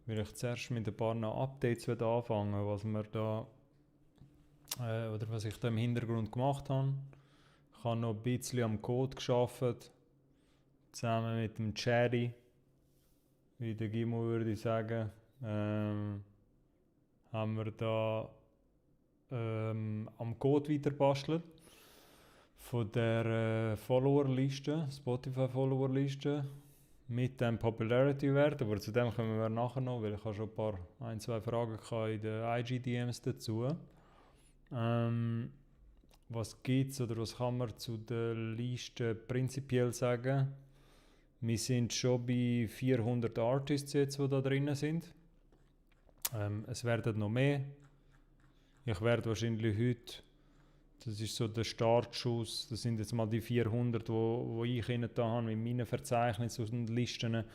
weil ich zuerst mit ein paar Updates anfangen, was wir da oder was ich da im Hintergrund gemacht habe. Ich habe noch ein bisschen am Code gearbeitet, zusammen mit dem Cherry, wie der Gimo würde ich sagen. Haben wir da am Code weiter bastelt. Von der Followerliste, Spotify-Followerliste, mit dem Popularity-Wert, aber zu dem kommen wir nachher noch, weil ich habe schon ein, zwei Fragen in den IG-DMs dazu. Was gibt es oder was kann man zu der Liste prinzipiell sagen? Wir sind schon bei 400 Artists jetzt, die da drin sind. Es werden noch mehr. Ich werde wahrscheinlich heute, das ist so der Startschuss, das sind jetzt mal die 400, wo ich da habe mit meinen Verzeichnissen und Listen.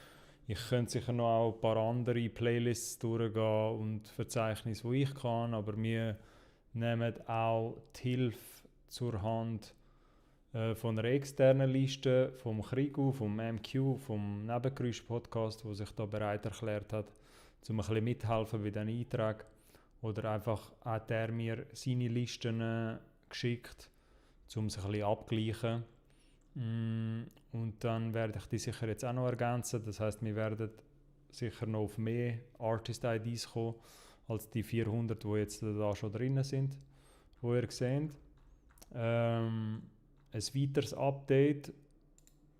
Ich könnte sicher noch auch ein paar andere Playlists durchgehen und Verzeichnisse, die ich kann, aber wir nehmen auch die Hilfe zur Hand von einer externen Liste, vom Krigu, vom MQ, vom Nebengeräusch-Podcast, der sich da bereit erklärt hat, um ein bisschen mithelfen bei diesen Einträgen. Oder einfach hat er mir seine Listen geschickt, um sich ein bisschen abzugleichen. Und dann werde ich die sicher jetzt auch noch ergänzen. Das heisst, wir werden sicher noch auf mehr Artist-IDs kommen, als die 400, die jetzt da schon drin sind, die ihr seht. Ein weiteres Update.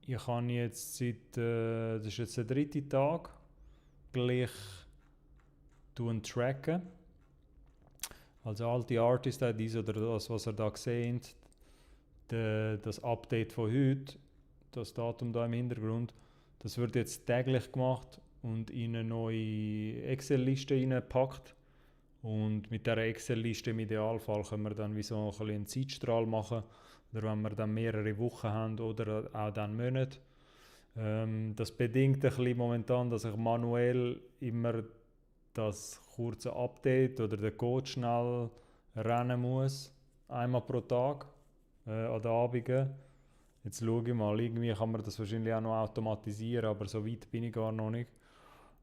Ich habe jetzt das ist jetzt der 3. Tag, gleich tracken. Also alte Artist-IDs oder das, was ihr da seht, das Update von heute, das Datum da im Hintergrund, das wird jetzt täglich gemacht und in eine neue Excel-Liste reingepackt. Und mit dieser Excel-Liste im Idealfall können wir dann wie so ein bisschen einen Zeitstrahl machen. Oder wenn wir dann mehrere Wochen haben oder auch dann Monate. Das bedingt ein bisschen momentan, dass ich manuell immer das kurze Update oder den Code schnell rennen muss. Einmal pro Tag an den Abenden. Jetzt schaue ich mal, irgendwie kann man das wahrscheinlich auch noch automatisieren, aber so weit bin ich gar noch nicht.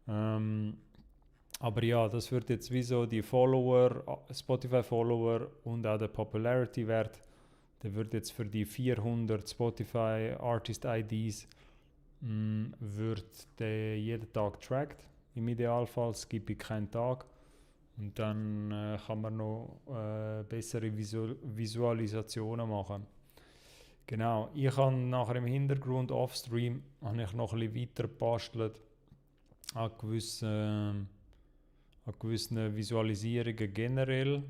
Aber ja, das wird jetzt wie so die Follower, Spotify-Follower und auch der Popularity-Wert, der wird jetzt für die 400 Spotify Artist-IDs wird der jeden Tag getrackt. Im Idealfall skippe ich keinen Tag. Und dann kann man noch bessere Visualisationen machen. Genau, ich habe nachher im Hintergrund offstream noch ein bisschen weiter gebastelt an gewissen Visualisierungen generell.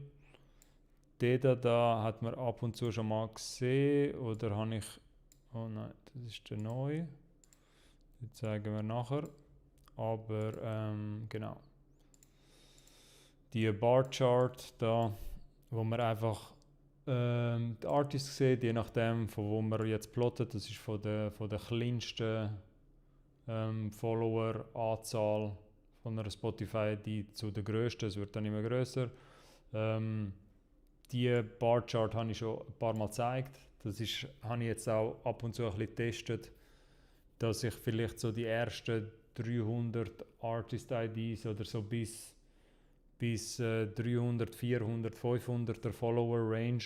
Den da hat man ab und zu schon mal gesehen, oder habe ich... Oh nein, das ist der neue. Das zeigen wir nachher. Aber genau. Die Barchart da, wo man einfach die Artists sieht, je nachdem von wo man jetzt plottet, das ist von der kleinsten Follower-Anzahl von einer Spotify-ID zu der grössten, es wird dann immer grösser. Die Barchart habe ich schon ein paar Mal gezeigt. Das habe ich jetzt auch ab und zu ein bisschen getestet, dass ich vielleicht so die ersten 300 Artist-IDs oder so bis 300, 400, 500er Follower-Range,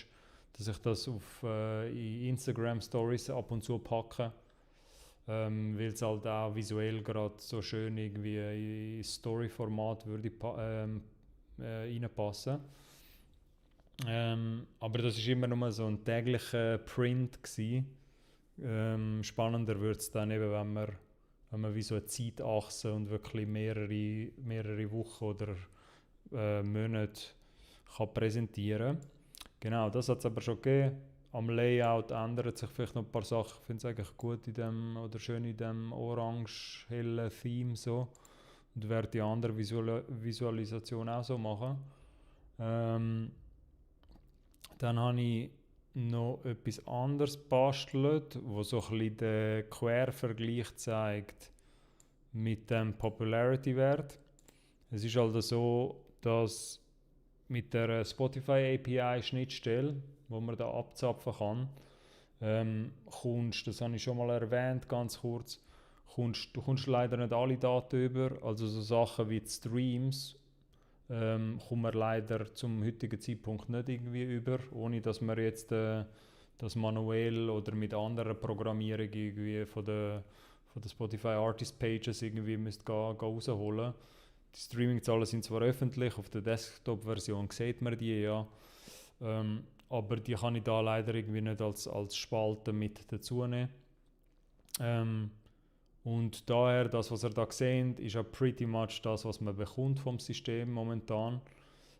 dass ich das auf Instagram-Stories ab und zu packe, weil es halt auch visuell gerade so schön irgendwie in Story-Format würde reinpassen. Aber das war immer nur so ein täglicher Print gewesen. Spannender wird es dann eben, wenn man wie so eine Zeitachse und wirklich mehrere Wochen oder Monate kann präsentieren. Genau, das hat es aber schon gegeben. Am Layout ändert sich vielleicht noch ein paar Sachen. Ich finde es eigentlich gut schön in dem orange-hellen Theme so. Und werde die andere Visualisation auch so machen. Dann habe ich noch etwas anderes gebastelt, wo so ein bisschen den Quervergleich zeigt mit dem Popularity-Wert. Es ist also so, dass mit der Spotify API Schnittstelle, wo man da abzapfen kann, das habe ich schon mal erwähnt, ganz kurz, du kommst leider nicht alle Daten über. Also so Sachen wie die Streams kommt man leider zum heutigen Zeitpunkt nicht irgendwie über, ohne dass man jetzt das manuell oder mit anderen Programmierungen irgendwie von der Spotify Artist Pages irgendwie müsst rausholen. Die Streaming-Zahlen sind zwar öffentlich, auf der Desktop-Version sieht man die ja, aber die kann ich da leider irgendwie nicht als Spalte mit dazu nehmen. Und daher, das, was ihr da seht, ist auch pretty much das, was man bekommt vom System momentan.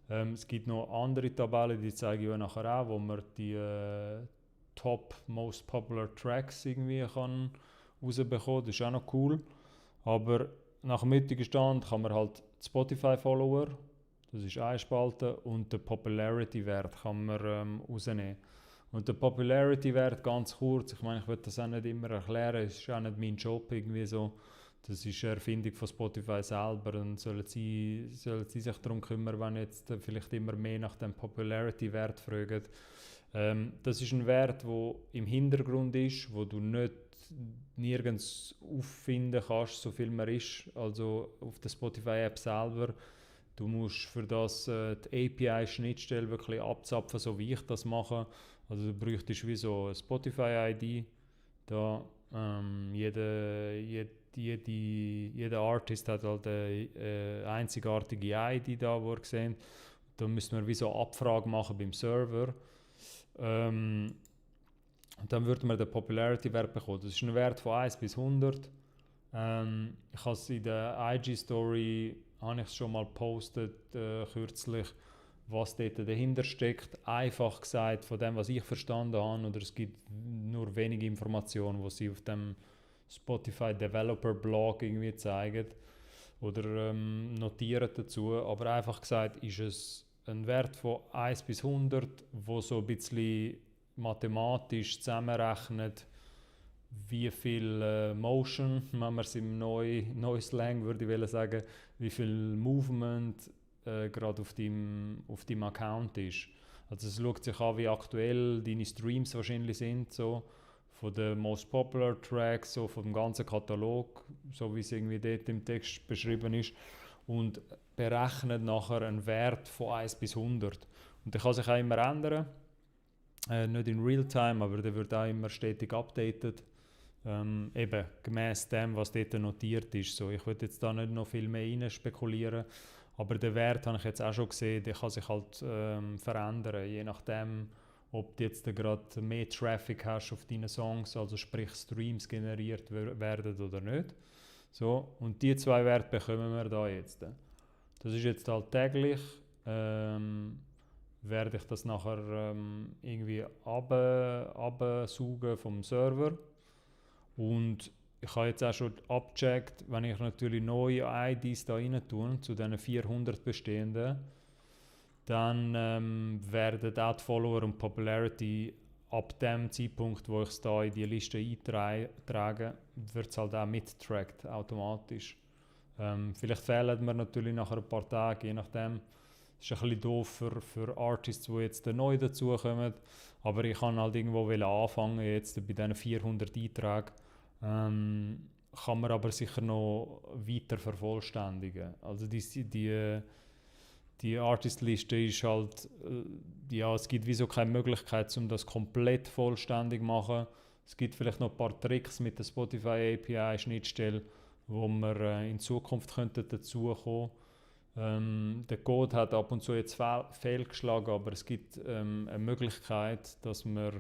Es gibt noch andere Tabellen, die zeige ich euch nachher auch, wo man die Top Most Popular Tracks irgendwie kann rausbekommen. Das ist auch noch cool. Aber nach dem heutigen Stand kann man halt Spotify-Follower, das ist eine Spalte, und den Popularity-Wert kann man rausnehmen. Und der Popularity-Wert, ganz kurz, ich meine, ich will das auch nicht immer erklären, es ist auch nicht mein Job irgendwie so. Das ist eine Erfindung von Spotify selber und sollen sie sich darum kümmern, wenn jetzt vielleicht immer mehr nach dem Popularity-Wert fragen. Das ist ein Wert, der im Hintergrund ist, wo du nirgends auffinden kannst, so viel mehr ist, also auf der Spotify-App selber. Du musst für das die API-Schnittstelle wirklich abzapfen, so wie ich das mache. Also du bräuchtest wie so eine Spotify-ID. Da, jeder Artist hat halt eine einzigartige ID da, wo ihr seht. Da müssen wir wie so eine Abfrage machen beim Server. Und dann würde man den Popularity-Wert bekommen. Das ist ein Wert von 1 bis 100. Ich habe es in der IG-Story schon mal gepostet, kürzlich, was dort dahinter steckt. Einfach gesagt, von dem, was ich verstanden habe, oder es gibt nur wenige Informationen, die sie auf dem Spotify Developer Blog irgendwie zeigen oder notieren dazu. Aber einfach gesagt ist es ein Wert von 1 bis 100, wo so ein bisschen mathematisch zusammenrechnet, wie viel Motion, wenn man es im neuen Slang würde ich sagen, wie viel Movement gerade auf deinem Account ist. Also es schaut sich an, wie aktuell deine Streams wahrscheinlich sind, so von den Most Popular Tracks, so vom ganzen Katalog, so wie es irgendwie dort im Text beschrieben ist, und berechnet nachher einen Wert von 1 bis 100. Und der kann sich auch immer ändern, nicht in Realtime, aber der wird auch immer stetig updated. Eben gemäss dem, was dort notiert ist. So, ich würde jetzt da nicht noch viel mehr rein spekulieren, aber der Wert habe ich jetzt auch schon gesehen, der kann sich halt verändern, je nachdem, ob du jetzt gerade mehr Traffic hast auf deine Songs, also sprich Streams generiert werden oder nicht. So, und die zwei Werte bekommen wir da jetzt. Das ist jetzt halt täglich. Werde ich das nachher irgendwie absaugen vom Server. Und ich habe jetzt auch schon abgecheckt, wenn ich natürlich neue IDs da rein tue, zu diesen 400 bestehenden, dann werden auch die Follower und Popularity ab dem Zeitpunkt, wo ich es da in die Liste eintrage, wird es halt auch mitgetrackt, automatisch. Vielleicht fehlen mir natürlich nachher ein paar Tage, je nachdem. Das ist ein bisschen doof für Artists, die jetzt neu dazukommen. Aber ich kann halt irgendwo anfangen, jetzt bei diesen 400 Einträgen. Kann man aber sicher noch weiter vervollständigen. Also die Artist-Liste ist halt, es gibt wieso keine Möglichkeit, um das komplett vollständig zu machen. Es gibt vielleicht noch ein paar Tricks mit der Spotify API-Schnittstelle, wo wir in Zukunft dazukommen könnten. Der Code hat ab und zu jetzt fehlgeschlagen, aber es gibt eine Möglichkeit, dass wir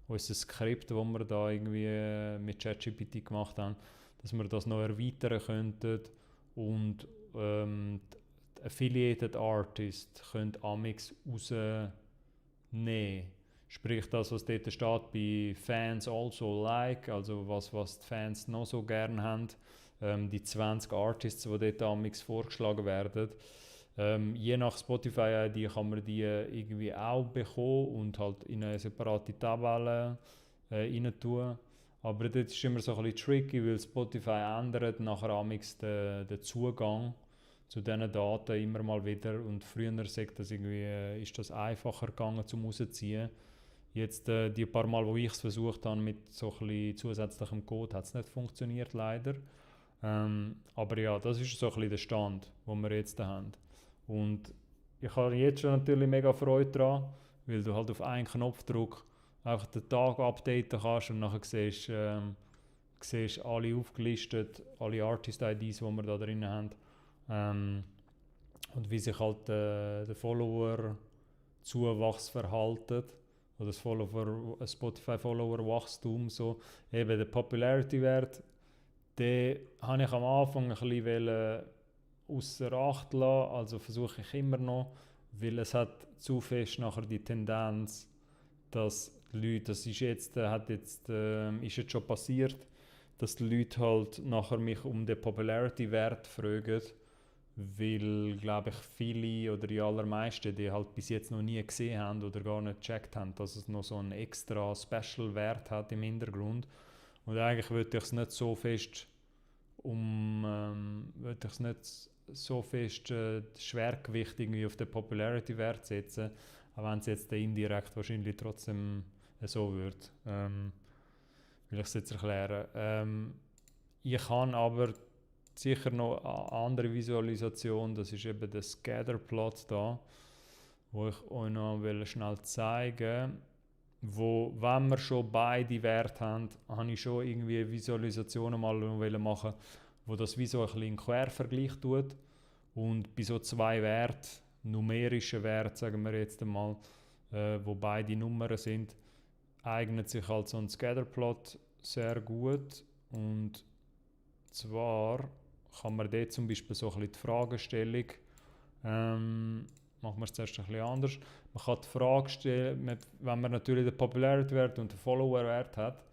unser Skript, das wir da irgendwie mit ChatGPT gemacht haben, dass wir das noch erweitern könnten und die Affiliated Artists können amix rausnehmen. Sprich, das, was dort steht bei Fans also like, also was die Fans noch so gerne haben, die 20 Artists, die dort amix vorgeschlagen werden. Je nach Spotify-ID kann man die irgendwie auch bekommen und halt in eine separate Tabelle rein tun. Aber das ist immer so ein bisschen tricky, weil Spotify ändert nachher amix den Zugang zu diesen Daten immer mal wieder. Und früher ist das einfacher gegangen zum rausziehen. Jetzt die paar Mal, wo ich es versucht habe mit so ein bisschen zusätzlichem Code, hat es nicht funktioniert leider. Aber ja, das ist so ein bisschen der Stand, den wir jetzt haben. Und ich habe jetzt schon natürlich mega Freude daran, weil du halt auf einen Knopfdruck einfach den Tag updaten kannst und nachher siehst alle aufgelistet, alle Artist-IDs, die wir da drin haben. Und wie sich halt der Follower-Zuwachs verhalten. Oder das Spotify-Follower-Wachstum. So. Eben der Popularity-Wert, den habe ich am Anfang ein bisschen außer Acht lassen. Also versuche ich immer noch, weil es hat zu fest nachher die Tendenz, dass die Leute, das ist jetzt, ist jetzt schon passiert, dass die Leute halt nachher mich um den Popularity-Wert fragen, weil, glaube ich, viele oder die allermeisten, die halt bis jetzt noch nie gesehen haben oder gar nicht gecheckt haben, dass es noch so einen extra Special-Wert hat im Hintergrund. Und eigentlich würde ich es nicht so fest Schwergewicht irgendwie auf den Popularity-Wert setzen, auch wenn es jetzt indirekt wahrscheinlich trotzdem so wird. Will ich es jetzt erklären. Ich habe aber sicher noch eine andere Visualisation, das ist eben der Scatterplot da, wo ich euch noch schnell zeigen wo, wenn wir schon beide Werte haben, habe ich schon irgendwie Visualisationen mal machen, wo das wie so ein bisschen in Quervergleich tut und bei so zwei Werten, numerischen Werten, sagen wir jetzt einmal, wo beide Nummern sind, eignet sich halt so ein Scatterplot sehr gut. Und zwar kann man dort zum Beispiel so ein bisschen die Fragestellung, machen wir es zuerst ein bisschen anders. Man kann die Frage stellen, wenn man natürlich den Popularity-Wert und den Follower-Wert hat,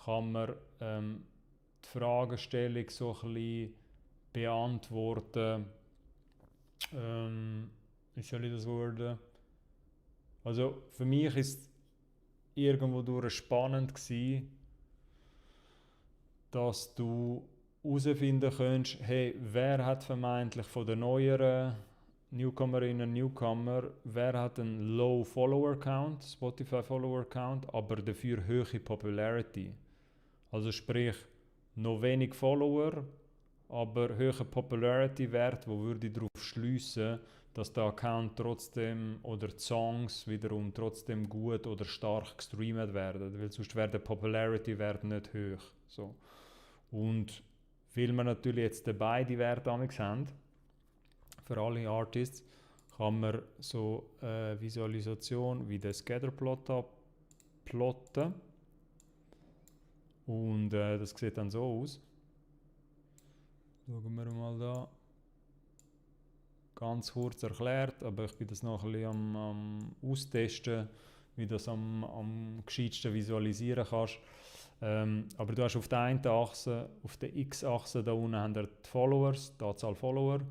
kann man die Fragestellung so ein bisschen beantworten. Wie soll ich das wordern? Also für mich ist es irgendwo durch spannend gewesen, dass du herausfinden könntest, hey, wer hat vermeintlich von den neueren Newcomerinnen und Newcomer, wer hat einen Low Follower Count, Spotify Follower Count, aber dafür hohe Popularity. Also sprich, noch wenig Follower, aber hoher Popularity-Wert, wo würde ich darauf schliessen, dass der Account trotzdem oder die Songs wiederum trotzdem gut oder stark gestreamt werden, weil sonst wäre der Popularity-Wert nicht hoch. So. Und weil wir natürlich jetzt beide Werte haben, für alle Artists, kann man so eine Visualisation wie den Scatterplot plotten. Und das sieht dann so aus. Schauen wir mal da. Ganz kurz erklärt, aber ich bin das noch ein bisschen am Austesten, wie du das am gescheitsten visualisieren kannst. Aber du hast auf der einen Achse, auf der X-Achse da unten haben wir die Followers, die Anzahl Follower.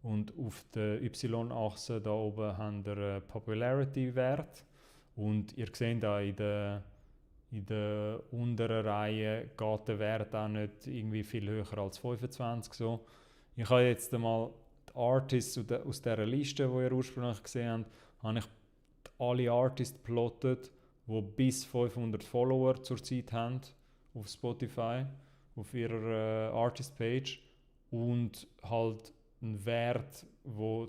Und auf der Y-Achse da oben haben wir Popularity-Wert. Und ihr seht da in der unteren Reihe geht der Wert auch nicht irgendwie viel höher als 25. So. Ich habe jetzt einmal die Artists aus dieser Liste, die ihr ursprünglich gesehen habt, habe ich alle Artists plottet, die bis 500 Follower zurzeit haben auf Spotify, auf ihrer Artist-Page und halt einen Wert, wo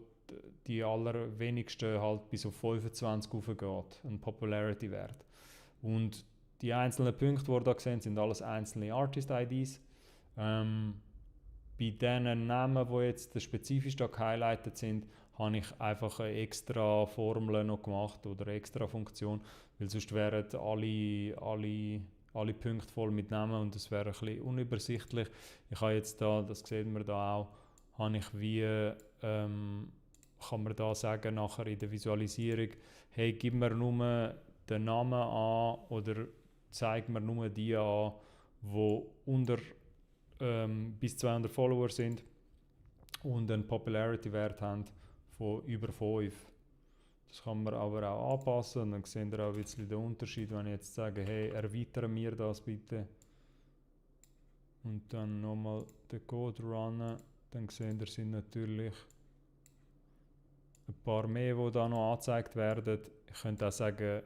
die allerwenigsten halt bis auf 25 aufgeht, ein Popularity-Wert. Und die einzelnen Punkte, die ihr da seht, sind alles einzelne Artist-IDs. Bei diesen Namen, die jetzt spezifisch da gehighlightet sind, habe ich einfach eine extra Formel noch gemacht oder eine extra Funktion, weil sonst wären alle Punkte voll mit Namen und das wäre ein bisschen unübersichtlich. Ich habe jetzt da, das sieht man da auch, habe ich wie, kann man da sagen nachher in der Visualisierung, hey, gib mir nur den Namen an oder zeig mir nur die an, die unter bis 200 Follower sind und einen Popularity-Wert haben von über 5. Das kann man aber auch anpassen und dann sehen wir auch ein bisschen den Unterschied, wenn ich jetzt sage, hey, erweitere mir das bitte und dann nochmal den Code runnen, dann sehen wir, sind natürlich ein paar mehr, die da noch angezeigt werden. Ich könnte auch sagen,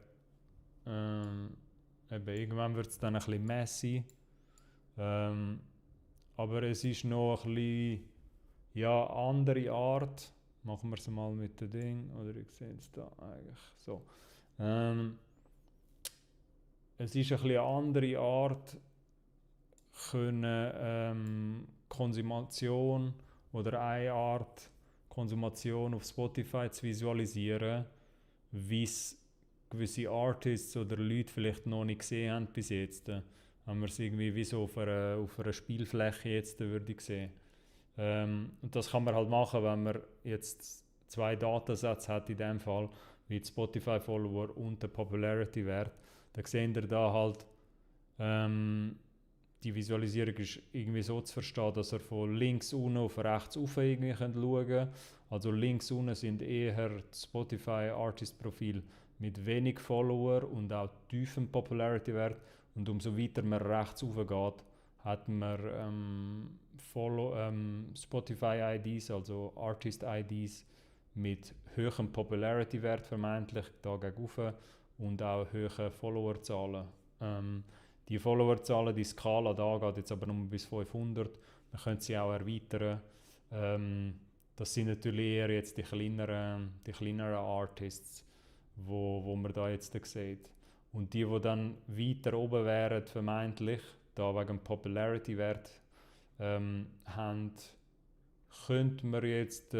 Eben, irgendwann wird es dann ein bisschen messy. Aber es ist noch ein bisschen, ja, andere Art. Machen wir es mal mit dem Ding. Oder ich sehe es da eigentlich so. Es ist ein bisschen eine andere Art, Konsumation oder eine Art Konsumation auf Spotify zu visualisieren, wie es gewisse Artists oder Leute vielleicht noch nicht gesehen haben bis jetzt. Wenn wir es irgendwie wie so auf einer Spielfläche jetzt würde ich sehen. Und das kann man halt machen, wenn man jetzt zwei Datensätze hat in dem Fall, wie die Spotify-Follower und der Popularity-Wert. Dann seht ihr da halt, die Visualisierung ist irgendwie so zu verstehen, dass ihr von links unten auf rechts rauf irgendwie schauen könnt. Also links unten sind eher Spotify Artist Profil mit wenig Follower und auch tiefen Popularity-Wert. Und umso weiter man rechts rauf geht, hat man Spotify IDs, also Artist IDs mit höherem Popularity-Wert vermeintlich da gegenüber und auch höheren Followerzahlen. Die Followerzahlen, die Skala da geht jetzt aber nur bis 500. Man könnte sie auch erweitern. Das sind natürlich eher jetzt die kleineren Artists, wo man da jetzt sieht. Und die dann weiter oben wären, vermeintlich, da wegen dem Popularity-Wert, haben, könnte man jetzt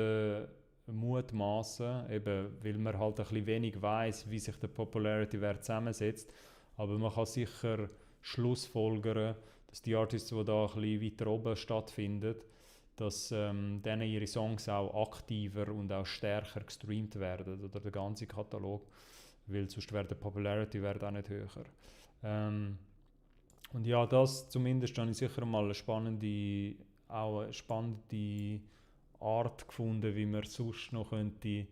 mutmaßen, eben, weil man halt ein bisschen wenig weiss, wie sich der Popularity-Wert zusammensetzt. Aber man kann sicher schlussfolgern, dass die Artists, die da ein bisschen weiter oben stattfinden, dass denen ihre Songs auch aktiver und auch stärker gestreamt werden, oder der ganze Katalog, weil sonst wäre der Popularity-Wert auch nicht höher. Und ja, das zumindest habe ich sicher mal eine spannende Art gefunden, wie man sonst noch könnte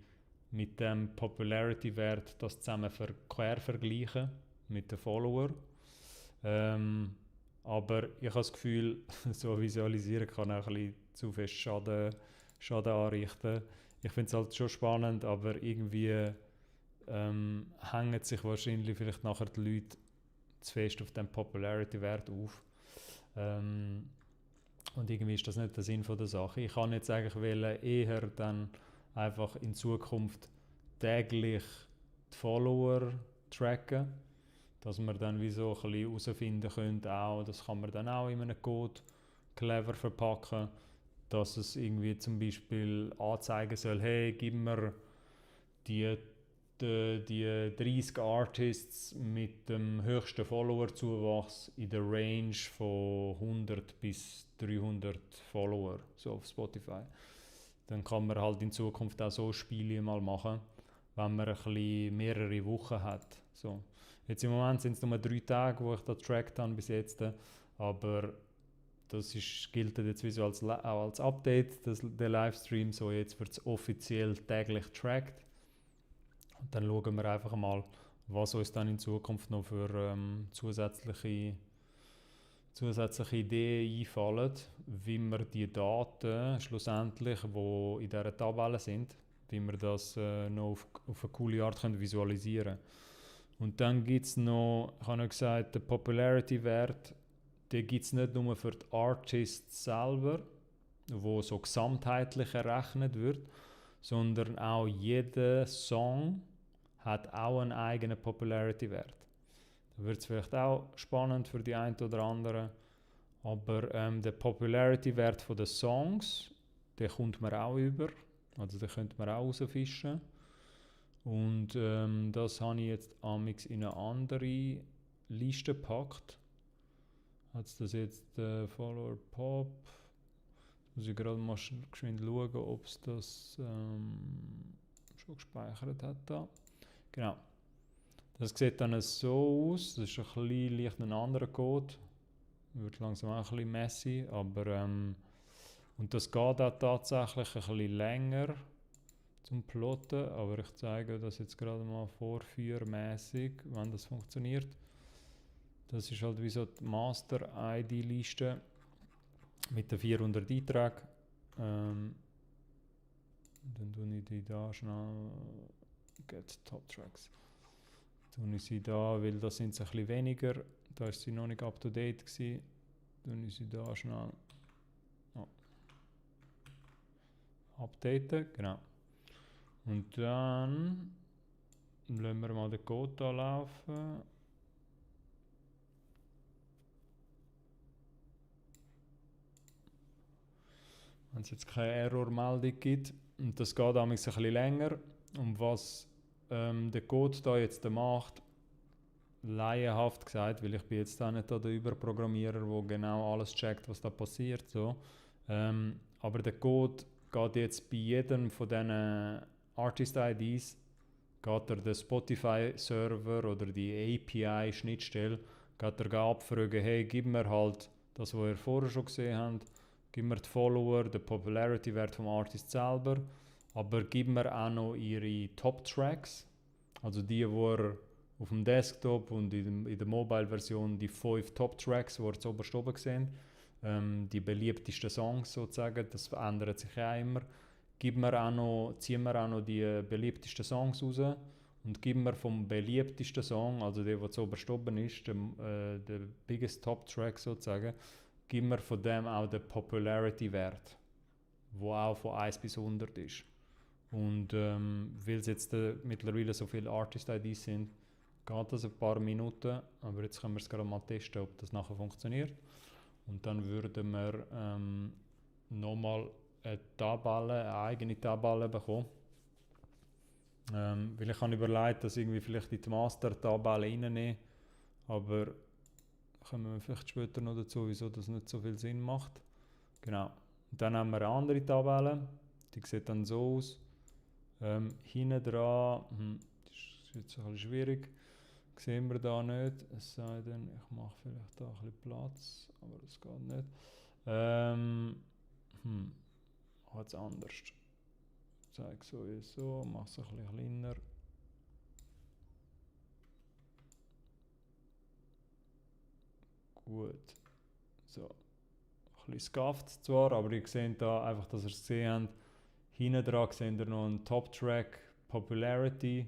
mit dem Popularity-Wert das zusammen quer vergleichen mit den Followern. Aber ich habe das Gefühl, so visualisieren kann auch ein bisschen zu fest Schaden anrichten. Ich finde es halt schon spannend, aber irgendwie hängen sich wahrscheinlich vielleicht nachher die Leute zu fest auf den Popularity-Wert auf. Und irgendwie ist das nicht der Sinn von der Sache. Ich kann jetzt eigentlich eher dann einfach in Zukunft täglich die Follower tracken, dass man dann wie so ein bisschen herausfinden könnte, auch, das kann man dann auch in einem Code clever verpacken, dass es irgendwie zum Beispiel anzeigen soll, hey, gib mir die 30 Artists mit dem höchsten Follower-Zuwachs in der Range von 100 bis 300 Follower, so auf Spotify. Dann kann man halt in Zukunft auch so Spiele mal machen, wenn man ein bisschen mehrere Wochen hat. So. Jetzt im Moment sind es nur 3 Tage, wo ich das getrackt habe bis jetzt, aber das gilt jetzt wie so auch als Update, der Livestream, so jetzt wird es offiziell täglich getrackt. Und dann schauen wir einfach mal, was uns dann in Zukunft noch für zusätzliche Ideen einfallen, wie wir die Daten schlussendlich, die in dieser Tabelle sind, wie wir das noch auf eine coole Art können visualisieren können. Und dann gibt es noch, ich habe ja gesagt, den Popularity-Wert, den gibt es nicht nur für die Artists selber, wo so gesamtheitlich errechnet wird, sondern auch jeder Song hat auch einen eigenen Popularity-Wert. Da wird es vielleicht auch spannend für die einen oder anderen, aber der Popularity-Wert der Songs, den kommt man auch über, also den könnte man auch rausfischen. Und das habe ich jetzt amix in eine andere Liste gepackt. Hat das jetzt Follower Pop? Muss ich gerade mal geschwind schauen, ob es das schon gespeichert hat da. Genau. Das sieht dann so aus. Das ist ein bisschen leicht ein anderer Code. Wird langsam auch ein bisschen messy, aber und das geht auch tatsächlich ein bisschen länger zum Plotten, aber ich zeige das jetzt gerade mal vorführmäßig, wenn das funktioniert. Das ist halt wie so die Master-ID-Liste mit den 400 Einträgen. Dann tue ich die da schnell. Get Top Tracks. Tue ich sie da, weil da sind sie ein bisschen weniger. Da ist sie noch nicht up to date gewesen. Tue ich sie da schnell updaten, genau. Und dann lassen wir mal den Code da laufen. Wenn es jetzt keine Error-Meldung gibt. Und das geht ein bisschen länger. Und was der Code da jetzt macht, laienhaft gesagt, weil ich bin jetzt auch nicht der Überprogrammierer, der genau alles checkt, was da passiert. So. Aber der Code geht jetzt bei jedem von diesen Artist-IDs, geht er den Spotify-Server oder die API-Schnittstelle, geht er abfragen, hey, gib mir halt das, was ihr vorher schon gesehen habt, gib mir die Follower, den Popularity-Wert vom Artist selber, aber gib mir auch noch ihre Top-Tracks, also die, wo er auf dem Desktop und in der Mobile-Version die 5 Top-Tracks, die ihr zuoberst oben seht, die beliebtesten Songs sozusagen, das verändert sich auch immer. Ziehen wir auch noch die beliebtesten Songs raus und geben wir vom beliebtesten Song, also der zuoberst oben ist, der biggest Top-Track sozusagen, geben wir von dem auch den Popularity-Wert, der auch von 1 bis 100 ist. Und weil es jetzt mittlerweile so viele Artist-IDs sind, geht das ein paar Minuten, aber jetzt können wir es gerade mal testen, ob das nachher funktioniert. Und dann würden wir nochmal eine eigene Tabelle bekommen. Weil ich habe überlegt, dass irgendwie vielleicht in die Master-Tabelle reinnehmen, aber kommen wir vielleicht später noch dazu, wieso das nicht so viel Sinn macht. Genau. Und dann haben wir eine andere Tabelle, die sieht dann so aus. Hinten dran, das ist jetzt ein bisschen schwierig, sehen wir da nicht, es sei denn, ich mache vielleicht da ein bisschen Platz, aber das geht nicht. Jetzt anders. Ich zeige sowieso, mache es ein bisschen kleiner. Gut. So. Ein bisschen scuffed zwar, aber ihr seht da einfach, dass ihr es gesehen habt. Hinten dran seht ihr noch einen Top-Track Popularity.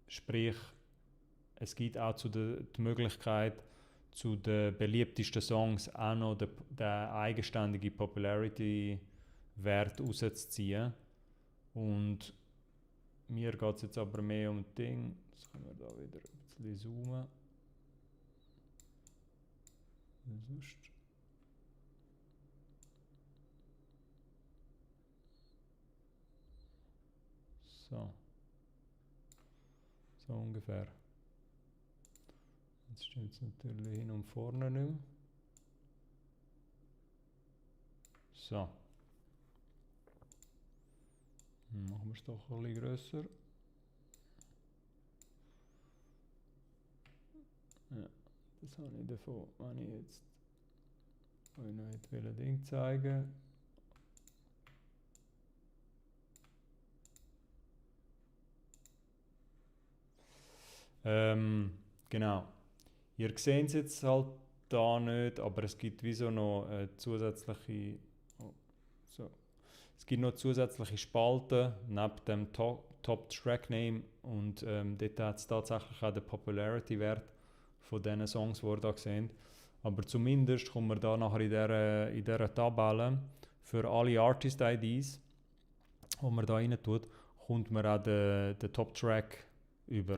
Sprich, es gibt auch die Möglichkeit, zu den beliebtesten Songs auch noch den eigenständigen Popularity-Wert rauszuziehen. Und mir geht es jetzt aber mehr um das Ding. Jetzt können wir da wieder ein bisschen zoomen. Sonst. So ungefähr. Jetzt stimmt es natürlich hin und vorne nicht mehr. So. Machen wir es doch ein bisschen grösser. Ja, das habe ich davon, wenn ich jetzt euch noch nicht ein Ding zeigen. Genau. Ihr seht es jetzt halt da nicht, aber es gibt wie so noch zusätzliche es gibt noch zusätzliche Spalten neben dem Top Track Name und dort hat es tatsächlich auch den Popularity-Wert von diesen Songs, die ihr da seht. Aber zumindest kommt man da nachher in dieser Tabelle für alle Artist-IDs, die man da rein tut, kommt man auch den Top Track über.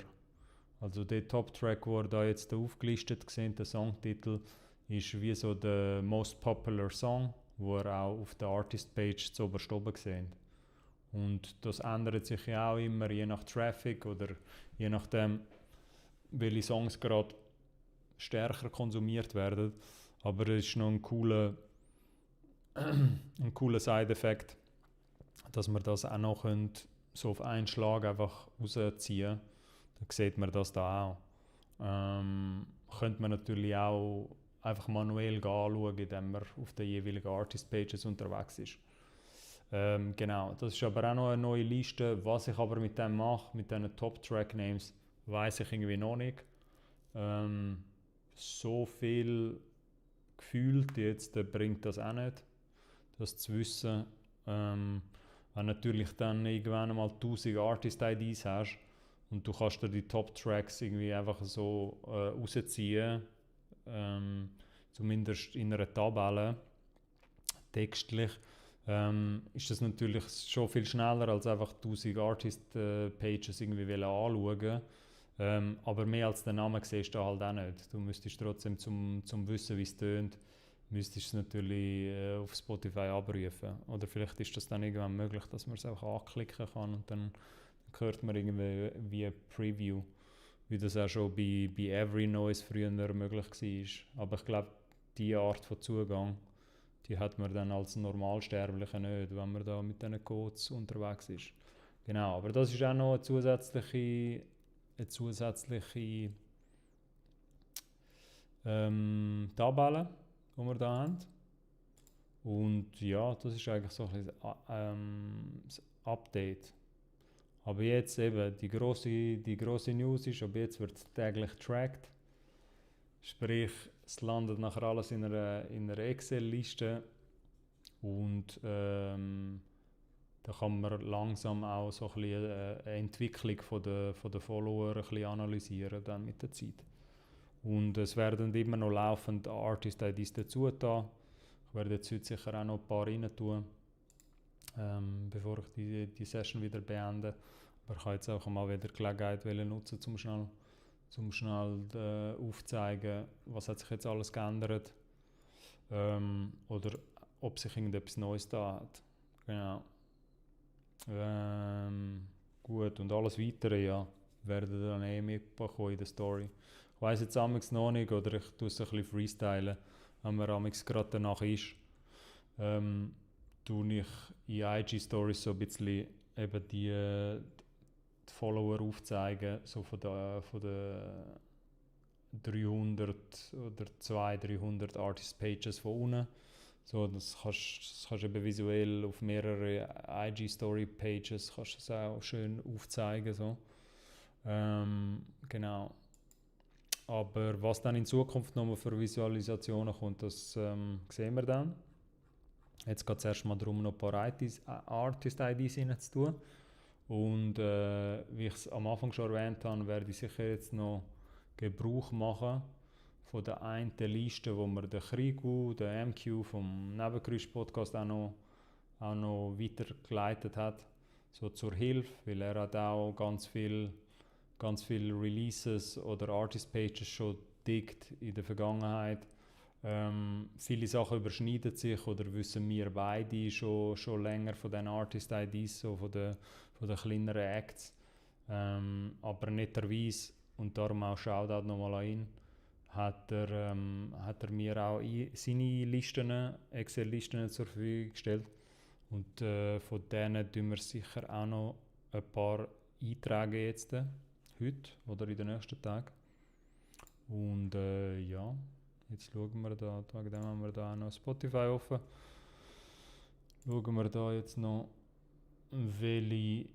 Also der Top Track, wo ihr da jetzt aufgelistet seht, der Songtitel, ist wie so der most popular Song, wo ihr auch auf der Artist-Page zuoberst oben seht. Und das ändert sich ja auch immer, je nach Traffic oder je nachdem, welche Songs gerade stärker konsumiert werden. Aber es ist noch ein cooler Side-Effekt, dass man das auch noch so auf einen Schlag einfach rausziehen. Dann sieht man das da auch. Könnte man natürlich auch einfach manuell anschauen, indem man auf den jeweiligen Artist-Pages unterwegs ist. Genau, das ist aber auch noch eine neue Liste. Was ich aber mit dem mache, mit diesen Top-Track-Names, weiß ich irgendwie noch nicht. So viel gefühlt jetzt bringt das auch nicht, das zu wissen. Wenn natürlich dann irgendwann mal 1000 Artist-IDs hast, und du kannst dir die Top-Tracks irgendwie einfach so rausziehen, zumindest in einer Tabelle, textlich, ist das natürlich schon viel schneller als einfach 1000 Artist-Pages irgendwie anschauen. Aber mehr als den Namen siehst du halt auch nicht. Du müsstest trotzdem zum Wissen, wie es tönt, müsstest du es natürlich auf Spotify abrufen. Oder vielleicht ist das dann irgendwann möglich, dass man es auch anklicken kann und dann hört man irgendwie wie ein Preview, wie das auch schon bei Every Noise früher möglich war. Aber ich glaube, diese Art von Zugang, die hat man dann als Normalsterblicher nicht, wenn man da mit diesen Codes unterwegs ist. Genau, aber das ist auch noch eine zusätzliche Tabelle, die wir da haben. Und ja, das ist eigentlich so ein bisschen das Update. Aber jetzt eben, die grosse News ist, ab jetzt wird es täglich tracked. Sprich, es landet nachher alles in einer Excel-Liste und da kann man langsam auch so ein bisschen eine Entwicklung der Follower ein bisschen analysieren dann mit der Zeit. Und es werden immer noch laufend Artist-IDs dazu tun. Ich werde jetzt heute sicher auch noch ein paar rein tun, bevor ich die Session wieder beende. Aber ich habe jetzt auch mal wieder die Gelegenheit nutzen, zum schnell aufzeigen, was hat sich jetzt alles geändert oder ob sich irgendetwas Neues da hat. Genau. Gut, und alles Weitere, ja, werdet ihr dann mitbekommen in der Story. Ich weiss jetzt amigs noch nicht, oder ich tue es ein bisschen freestylen, wenn man amigs gerade danach ist, tue ich in IG-Stories so ein bisschen eben die Follower aufzeigen, so von der 300 oder 200-300 Artist-Pages von unten. So, das kannst du eben visuell auf mehrere IG-Story-Pages kannst das auch schön aufzeigen. So. Genau. Aber was dann in Zukunft nochmal für Visualisationen kommt, das sehen wir dann. Jetzt geht es erstmal darum, noch ein paar Artist-IDs reinzutun. Und wie ich es am Anfang schon erwähnt habe, werde ich sicher jetzt noch Gebrauch machen von der einen Liste, wo mir der Krigu, der MQ vom Nebengeräusch-Podcast auch noch weitergeleitet hat, so zur Hilfe, weil er hat auch ganz viel Releases oder Artist-Pages schon dickt in der Vergangenheit. Viele Sachen überschneiden sich oder wissen wir beide schon länger von den Artist-IDs, so von den kleineren Acts. Aber netterweise, und darum auch Shoutout nochmal an ihn, hat er mir auch seine Listen, Excel-Listen zur Verfügung gestellt. Und von denen tun wir sicher auch noch ein paar eintragen jetzt, heute oder in den nächsten Tagen. Und ja, jetzt schauen wir da, wegen dem haben wir da auch noch Spotify offen. Schauen wir da jetzt noch, welche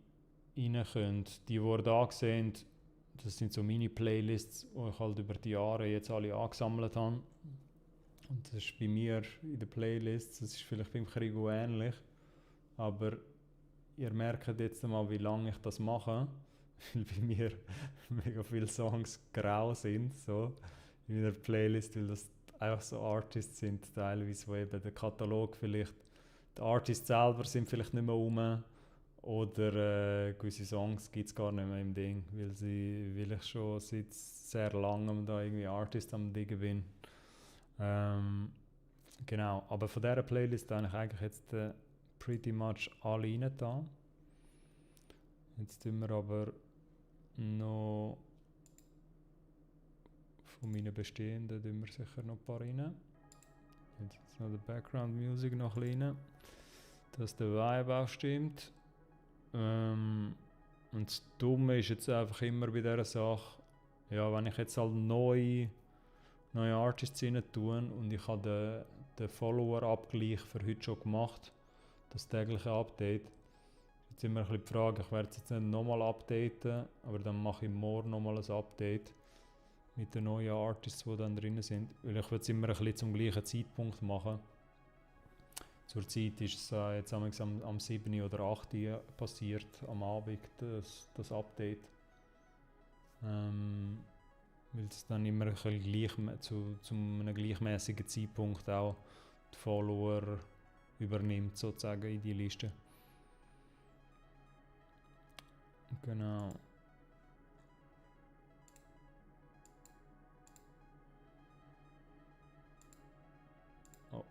rein können. Die ihr da sehen, das sind so Mini-Playlists, die ich halt über die Jahre jetzt alle angesammelt habe. Und das ist bei mir in den Playlists, das ist vielleicht beim Krigo ähnlich, aber ihr merkt jetzt mal, wie lange ich das mache, weil bei mir mega viele Songs grau sind, so in meiner Playlist, weil das einfach so Artists sind, teilweise, wo eben der Katalog vielleicht, die Artists selber sind vielleicht nicht mehr rum, oder gewisse Songs gibt es gar nicht mehr im Ding, weil ich schon seit sehr langem da irgendwie Artist am Diggen bin. Genau, aber von dieser Playlist habe ich eigentlich jetzt pretty much alle rein da. Jetzt tun wir aber noch von meinen bestehenden tun wir sicher noch ein paar rein. Jetzt noch die Background Music noch ein bisschen rein, dass der Vibe auch stimmt. Und das Dumme ist jetzt einfach immer bei dieser Sache, ja, wenn ich jetzt halt neue Artists rein tue und ich habe den Follower-Abgleich für heute schon gemacht, das tägliche Update, jetzt immer ein bisschen die Frage, ich werde es jetzt nicht nochmal updaten, aber dann mache ich morgen nochmal ein Update mit den neuen Artists, die dann drin sind, weil ich will es immer ein bisschen zum gleichen Zeitpunkt machen. Zurzeit ist es jetzt am 7. oder 8. passiert, am Abend, das Update. Weil es dann immer ein bisschen zu einem gleichmäßigen Zeitpunkt auch die Follower übernimmt, sozusagen in die Liste. Genau. Oh.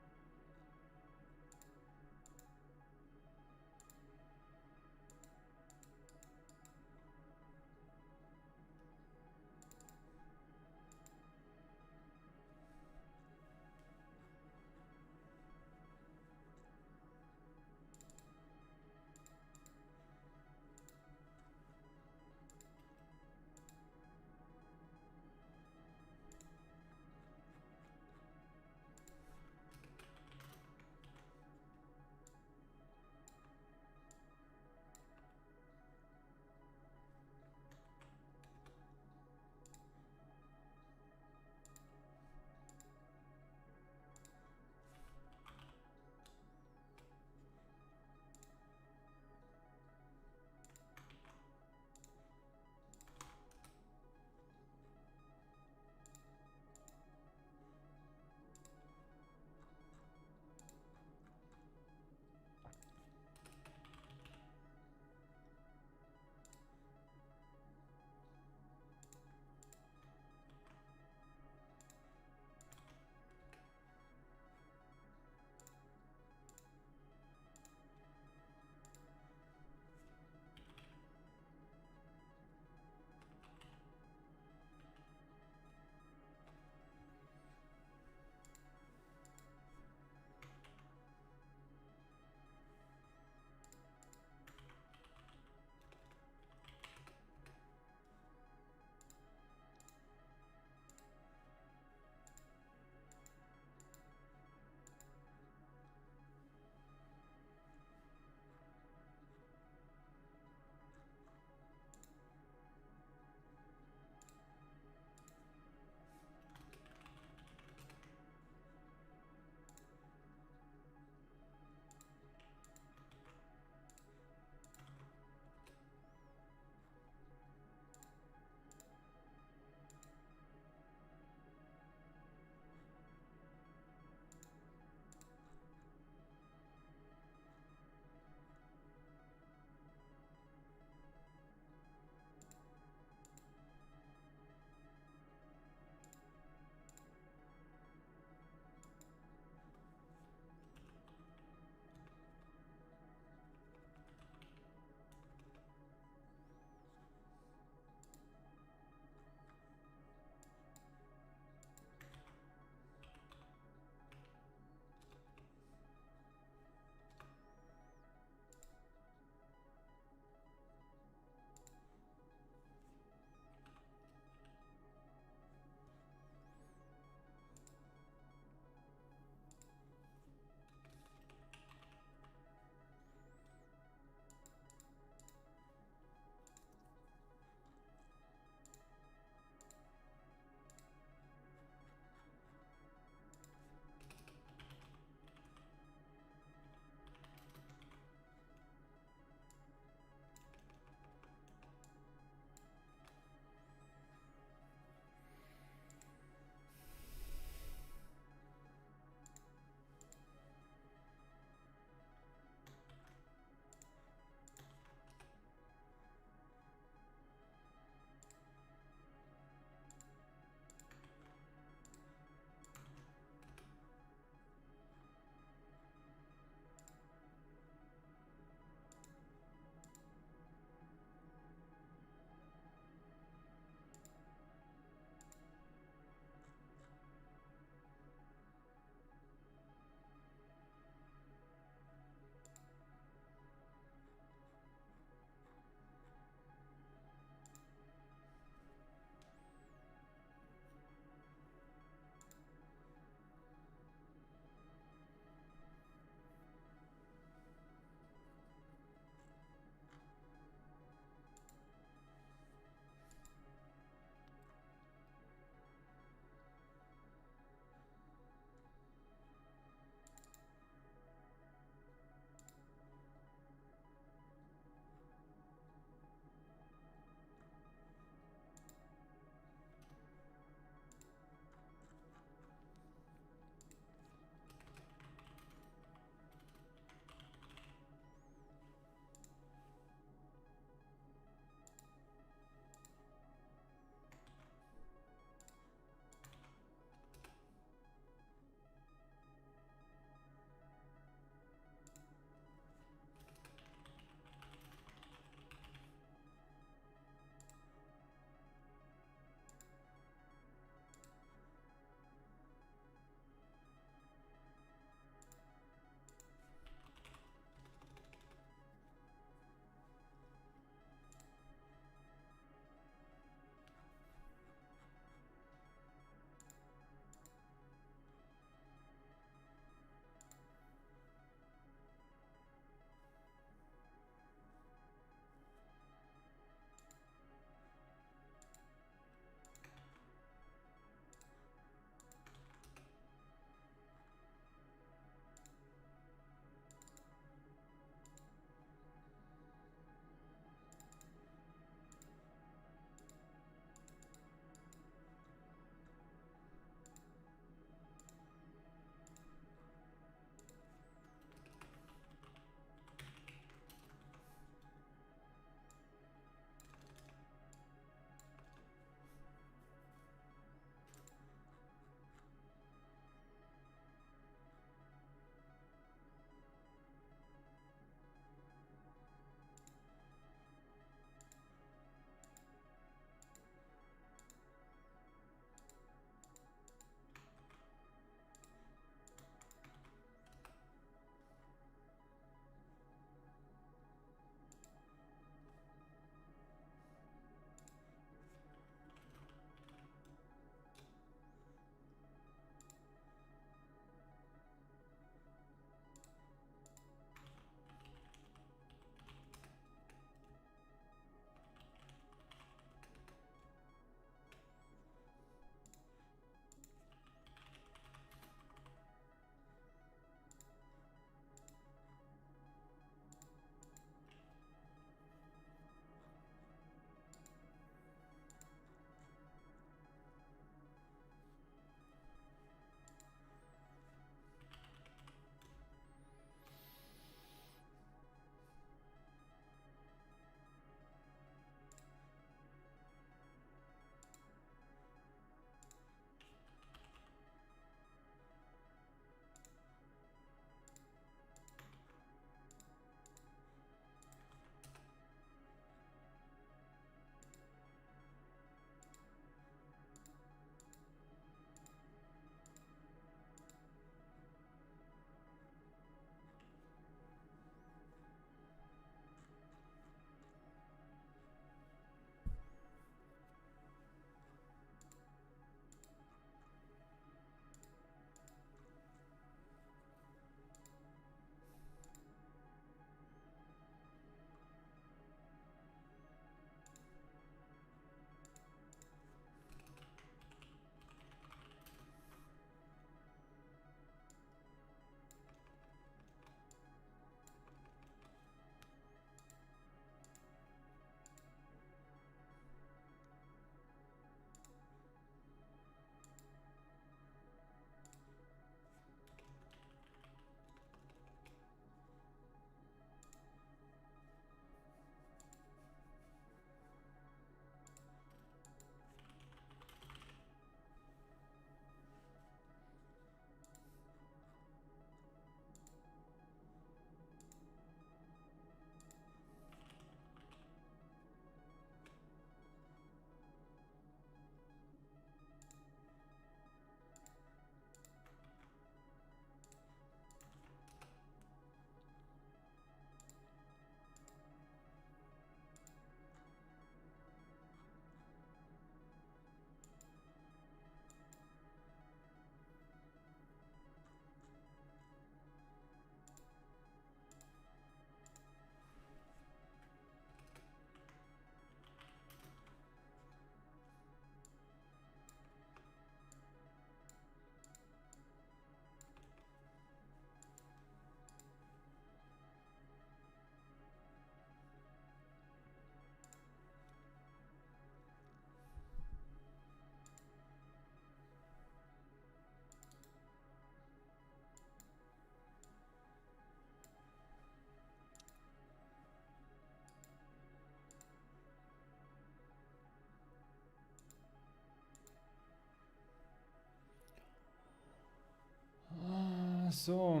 So,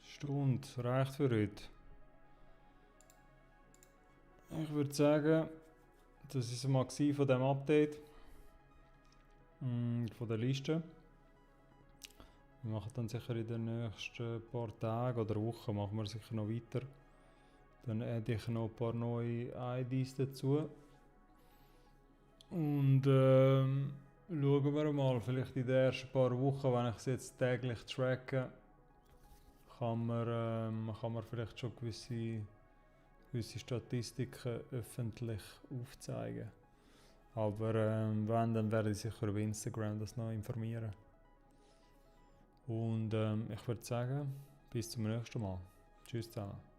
Stunde reicht für heute. Ich würde sagen, das war es mal von diesem Update von der Liste. Wir machen dann sicher in den nächsten paar Tagen oder Wochen machen wir sicher noch weiter. Dann adde ich noch ein paar neue IDs dazu. Und schauen wir mal, vielleicht in den ersten paar Wochen, wenn ich es jetzt täglich tracke, kann man vielleicht schon gewisse Statistiken öffentlich aufzeigen. Aber wenn, dann werde ich sicher über Instagram das noch informieren. Und ich würde sagen, bis zum nächsten Mal. Tschüss zusammen.